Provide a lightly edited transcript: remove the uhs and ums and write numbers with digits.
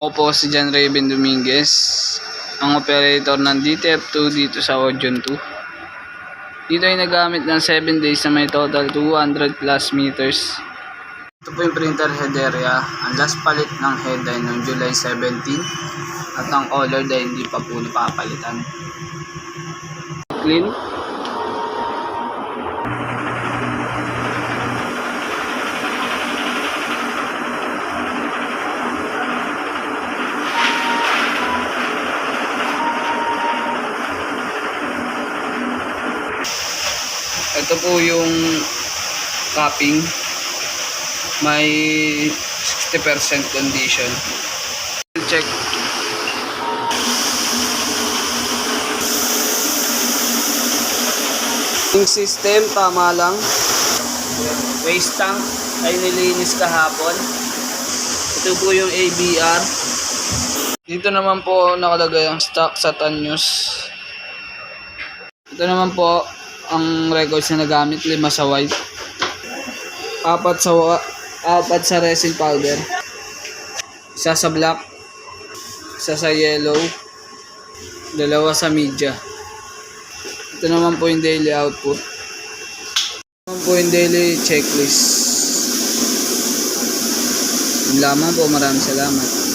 Ako po si John Raven Dominguez, ang operator ng DTF2 dito sa Audion 2. Dito ay nagamit ng 7 days na may total 200 plus meters. Ito po yung printer head area. Ang last palit ng head ay noong July 17 at ang color ay hindi pa po napapalitan. Clean. Ito po yung capping, may 60% condition. Check. Yung system tama lang. Waste tank ay nilinis kahapon. Ito po yung ABR. Dito naman po nakalagay ang stock sa Tanyos. Ito naman po ang records na nagamit, 5 sa white, 4 sa resin powder, 1 sa black, 1 sa yellow, 2 sa media. Ito naman po yung daily output. Ito naman po yung daily checklist. Yun lamang po, maraming salamat.